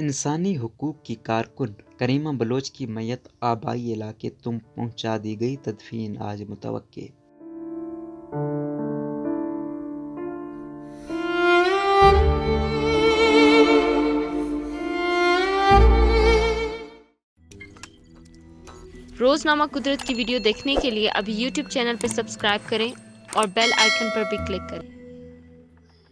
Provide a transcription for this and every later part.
انسانی حقوق کی کارکن کریمہ بلوچ کی میت آبائی علاقے تم پہنچا دی گئی، تدفین آج متوقع۔ روزنامہ قدرت کی ویڈیو دیکھنے کے لیے ابھی یوٹیوب چینل پر سبسکرائب کریں اور بیل آئیکن پر بھی کلک کریں۔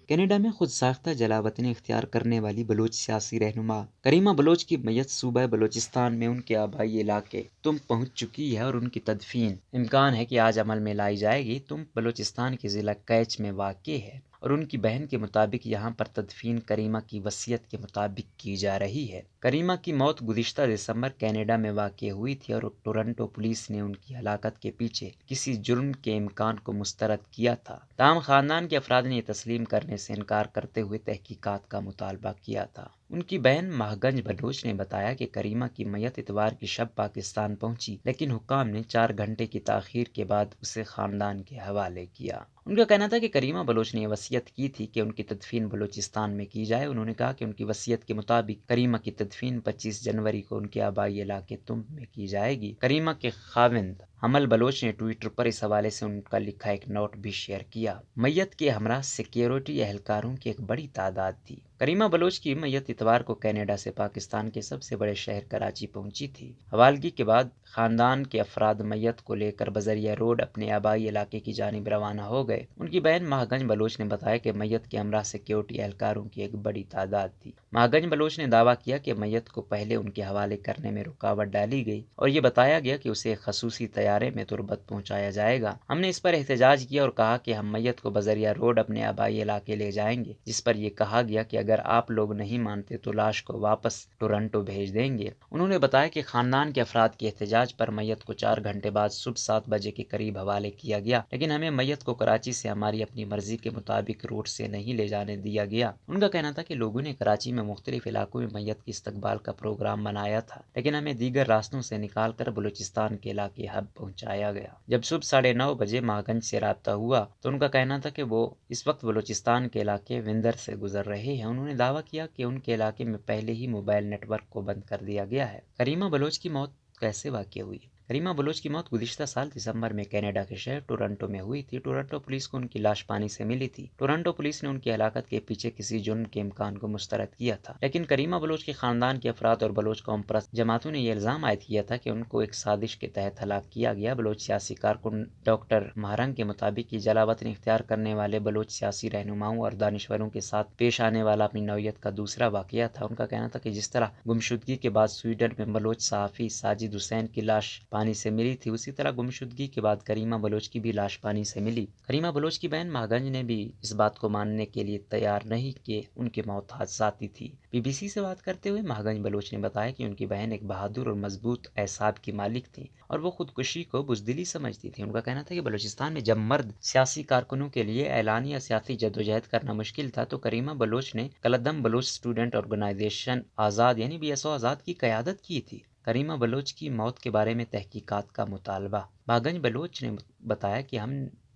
کینیڈا میں خود ساختہ جلا وطنی اختیار کرنے والی بلوچ سیاسی رہنما کریمہ بلوچ کی میت صوبہ بلوچستان میں ان کے آبائی علاقے تم پہنچ چکی ہے اور ان کی تدفین امکان ہے کہ آج عمل میں لائی جائے گی۔ تم بلوچستان کے ضلع کیچ میں واقع ہے اور ان کی بہن کے مطابق یہاں پر تدفین کریمہ کی وصیت کے مطابق کی جا رہی ہے۔ کریمہ کی موت گزشتہ دسمبر کینیڈا میں واقع ہوئی تھی اور ٹورنٹو پولیس نے ان کی ہلاکت کے پیچھے کسی جرم کے امکان کو مسترد کیا تھا، تاہم خاندان کے افراد نے یہ تسلیم کرنے سے انکار کرتے ہوئے تحقیقات کا مطالبہ کیا تھا۔ ان کی بہن مہاگنج بلوچ نے بتایا کہ کریمہ کی میت اتوار کی شب پاکستان پہنچی، لیکن حکام نے 4 گھنٹے کی تاخیر کے بعد اسے خاندان کے حوالے کیا۔ ان کا کہنا تھا کہ کریمہ بلوچ نے یہ وصیت کی تھی کہ ان کی تدفین بلوچستان میں کی جائے۔ انہوں نے کہا کہ ان کی وصیت کے مطابق کریمہ کی تدفین 25 جنوری کو ان کے آبائی علاقے تم میں کی جائے گی۔ کریمہ کے خاوند حمل بلوچ نے ٹویٹر پر اس حوالے سے ان کا لکھا ایک نوٹ بھی شیئر کیا۔ میت کے ہمراہ سیکیورٹی اہلکاروں کی ایک بڑی تعداد تھی۔ کریمہ بلوچ کی میت اتوار کو کینیڈا سے پاکستان کے سب سے بڑے شہر کراچی پہنچی تھی۔ حوالگی کے بعد خاندان کے افراد میت کو لے کر بذریعہ روڈ اپنے آبائی علاقے کی جانب روانہ ہو گئے۔ ان کی بہن مہاگنج بلوچ نے بتایا کہ میت کے ہمراہ سیکیورٹی اہلکاروں کی ایک بڑی تعداد تھی۔ مہاگنج بلوچ نے دعویٰ کیا کہ میت کو پہلے ان کے حوالے کرنے میں رکاوٹ ڈالی گئی اور یہ بتایا گیا کہ اسے ایک خصوصی طیارے میں تربت پہنچایا جائے گا۔ ہم نے اس پر احتجاج کیا اور کہا کہ ہم میت کو بذریعہ روڈ اپنے آبائی علاقے لے جائیں گے، جس پر یہ کہا گیا کہ اگر آپ لوگ نہیں مانتے تو لاش کو واپس ٹورنٹو بھیج دیں گے۔ انہوں نے بتایا کہ خاندان کے افراد کے احتجاج پر میت کو 4 گھنٹے بعد صبح 7 بجے کے قریب حوالے کیا گیا، لیکن ہمیں میت کو کراچی سے ہماری اپنی مرضی کے مطابق روٹ سے نہیں لے جانے دیا گیا۔ ان کا کہنا تھا کہ لوگوں نے کراچی میں مختلف علاقوں میں میت کے استقبال کا پروگرام بنایا تھا، لیکن ہمیں دیگر راستوں سے نکال کر بلوچستان کے علاقے ہب پہنچایا گیا۔ جب صبح 9:30 بجے مہاگنج سے رابطہ ہوا تو ان کا کہنا تھا کہ وہ اس وقت بلوچستان کے علاقے وندر سے گزر رہے ہیں۔ انہوں نے دعویٰ کیا کہ ان کے علاقے میں پہلے ہی موبائل نیٹ ورک کو بند کر دیا گیا ہے۔ کریمہ بلوچ کی موت کیسے واقع ہوئی؟ کریمہ بلوچ کی موت گزشتہ سال دسمبر میں کینیڈا کے شہر ٹورنٹو میں ہوئی تھی۔ ٹورنٹو پولیس کو ان کی لاش پانی سے ملی تھی۔ ٹورنٹو پولیس نے ان کی ہلاکت کے پیچھے کسی جرم کے امکان کو مسترد کیا تھا، لیکن کریمہ بلوچ کے خاندان کے افراد اور بلوچ قوم پرست جماعتوں نے یہ الزام عائد کیا تھا کہ ان کو ایک سازش کے تحت ہلاک کیا گیا۔ بلوچ سیاسی کارکن ڈاکٹر مہرنگ کے مطابق یہ جلا وطنی اختیار کرنے والے بلوچ سیاسی رہنماؤں اور دانشوروں کے ساتھ پیش آنے والا اپنی نوعیت کا دوسرا واقعہ تھا۔ ان کا کہنا تھا کہ جس طرح گمشدگی کے بعد سویڈن میں بلوچ صحافی ساجد حسین کی لاش پانی سے ملی تھی، اسی طرح گمشدگی کے بعد کریمہ بلوچ کی بھی لاش پانی سے ملی۔ کریمہ بلوچ کی بہن مہاگنج نے بھی اس بات کو ماننے کے لیے تیار نہیں کہ ان کی موت حادثاتی تھی۔ BBC سے بات کرتے ہوئے مہاگنج بلوچ نے بتایا کہ ان کی بہن ایک بہادر اور مضبوط اعصاب کی مالک تھی اور وہ خودکشی کو بزدلی سمجھتی تھی۔ ان کا کہنا تھا کہ بلوچستان میں جب مرد سیاسی کارکنوں کے لیے اعلانیہ سیاسی جدوجہد کرنا مشکل تھا تو کریمہ بلوچ نے کلدم بلوچ اسٹوڈنٹ آرگنائزیشن آزاد BSO آزاد کی قیادت کی تھی۔ کریمہ بلوچ کی موت کے بارے میں تحقیقات کا مطالبہ۔ مہاگنج بلوچ نے بتایا کہ ہم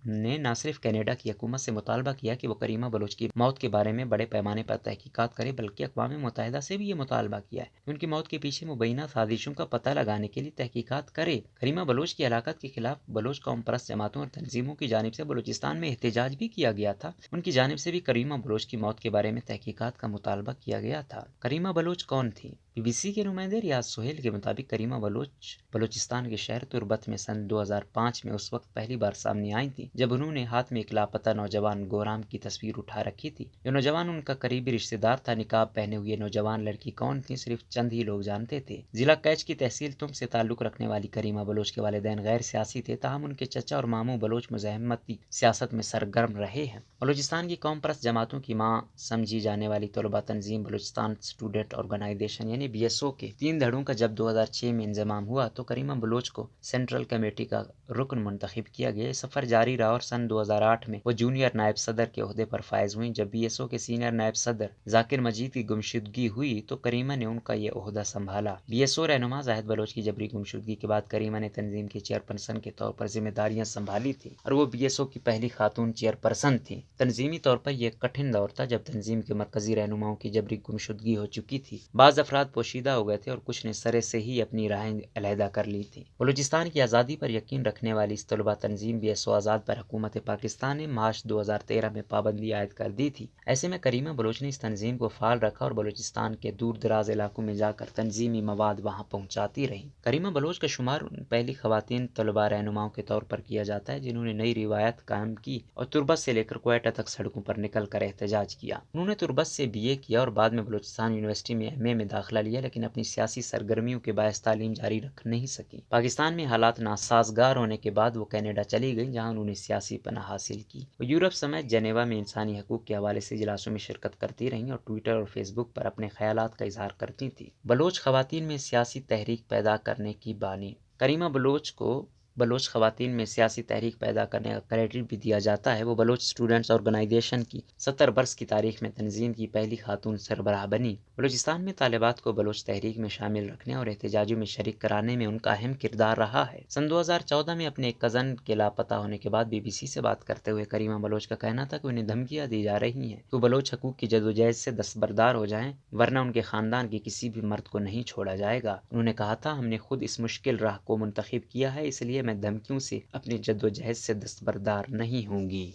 نے نہ صرف کینیڈا کی حکومت سے مطالبہ کیا کہ وہ کریمہ بلوچ کی موت کے بارے میں بڑے پیمانے پر تحقیقات کرے، بلکہ اقوام متحدہ سے بھی یہ مطالبہ کیا ہے کہ ان کی موت کے پیچھے مبینہ سازشوں کا پتہ لگانے کے لیے تحقیقات کرے۔ کریمہ بلوچ کی ہلاکت کے خلاف بلوچ قوم پرست جماعتوں اور تنظیموں کی جانب سے بلوچستان میں احتجاج بھی کیا گیا تھا۔ ان کی جانب سے بھی کریمہ بلوچ کی موت کے بارے میں تحقیقات کا مطالبہ کیا گیا تھا۔ کریمہ بلوچ کون تھی؟ BBC کے نمائندے ریاض سہیل کے مطابق کریمہ بلوچ بلوچستان کے شہر تربت میں سن 2005 میں اس وقت پہلی بار سامنے آئی تھی جب انہوں نے ہاتھ میں ایک لاپتہ نوجوان گورام کی تصویر اٹھا رکھی تھی۔ یہ نوجوان ان کا قریبی رشتہ دار تھا۔ نقاب پہنے ہوئے نوجوان لڑکی کون تھی صرف چند ہی لوگ جانتے تھے۔ ضلع کیچ کی تحصیل تم سے تعلق رکھنے والی کریمہ بلوچ کے والدین غیر سیاسی تھے، تاہم ان کے چچا اور ماموں بلوچ مزاحمتی سیاست میں سرگرم رہے ہیں۔ بلوچستان کی قوم پرست جماعتوں کی ماں سمجھی جانے والی طلبہ تنظیم بلوچستان اسٹوڈنٹ آرگنائزیشن یعنی BSO کے 3 دھڑوں کا جب 2006 میں انضمام ہوا تو کریمہ بلوچ کو سینٹرل کمیٹی کا رکن منتخب کیا گیا۔ سفر جاری رہا اور سن 2008 میں وہ جونیئر نائب صدر کے عہدے پر فائز ہوئیں۔ جب BSO کے سینئر نائب صدر ذاکر مجید کی گمشدگی ہوئی تو کریمہ نے ان کا یہ عہدہ سنبھالا۔ BSO رہنما زاہد بلوچ کی جبری گمشدگی کے بعد کریمہ نے تنظیم کی چیئرپرسن کے طور پر ذمہ داریاں سنبھالی تھیں اور وہ BSO کی پہلی خاتون چیئرپرسن تھیں۔ تنظیمی طور پر یہ کٹھن دور تھا جب تنظیم کے مرکزی رہنماؤں کی جبری گمشدگی ہو چکی تھی۔ بعض افراد پوشیدہ ہو گئے تھے اور کچھ نے سرے سے ہی اپنی راہیں علیحدہ کر لی تھیں۔ بلوچستان کی آزادی پر یقین رکھنے والی اس طلبہ تنظیم BSO آزاد پر حکومت پاکستان نے مارچ 2013 میں پابندی عائد کر دی تھی۔ ایسے میں کریمہ بلوچ نے اس تنظیم کو فعال رکھا اور بلوچستان کے دور دراز علاقوں میں جا کر تنظیمی مواد وہاں پہنچاتی رہیں۔ کریمہ بلوچ کا شمار ان پہلی خواتین طلبہ رہنماؤں کے طور پر کیا جاتا ہے جنہوں نے نئی روایت قائم کی اور تربت سے لے کر کوئٹہ تک سڑکوں پر نکل کر احتجاج کیا۔ انہوں نے تربت سے BA کیا اور بعد میں بلوچستان یونیورسٹی میں MA میں داخلہ لیا، لیکن اپنی سیاسی سرگرمیوں کے باعث تعلیم جاری رکھ نہیں سکی۔ پاکستان میں حالات ناسازگار ہونے کے بعد وہ کینیڈا چلی گئیں جہاں انہوں نے سیاسی پناہ حاصل کی۔ وہ یورپ سمیت جنیوا میں انسانی حقوق کے حوالے سے اجلاسوں میں شرکت کرتی رہیں اور ٹویٹر اور فیس بک پر اپنے خیالات کا اظہار کرتی تھیں۔ بلوچ خواتین میں سیاسی تحریک پیدا کرنے کی بانی۔ کریمہ بلوچ کو بلوچ خواتین میں سیاسی تحریک پیدا کرنے کا کریڈٹ بھی دیا جاتا ہے۔ وہ بلوچ اسٹوڈنٹس آرگنائزیشن کی 70 برس کی تاریخ میں تنظیم کی پہلی خاتون سربراہ بنی۔ بلوچستان میں طالبات کو بلوچ تحریک میں شامل رکھنے اور احتجاجوں میں شریک کرانے میں ان کا اہم کردار رہا ہے۔ سن 2014 میں اپنے ایک کزن کے لاپتہ ہونے کے بعد BBC سے بات کرتے ہوئے کریمہ بلوچ کا کہنا تھا کہ انہیں دھمکیاں دی جا رہی ہیں کہ وہ بلوچ حقوق کی جدوجہد سے دستبردار ہو جائیں ورنہ ان کے خاندان کے کسی بھی مرد کو نہیں چھوڑا جائے گا۔ انہوں نے کہا تھا، ہم نے خود اس مشکل راہ کو منتخب کیا ہے، اس لیے میں دھمکیوں سے اپنی جدوجہد سے دستبردار نہیں ہوں گی۔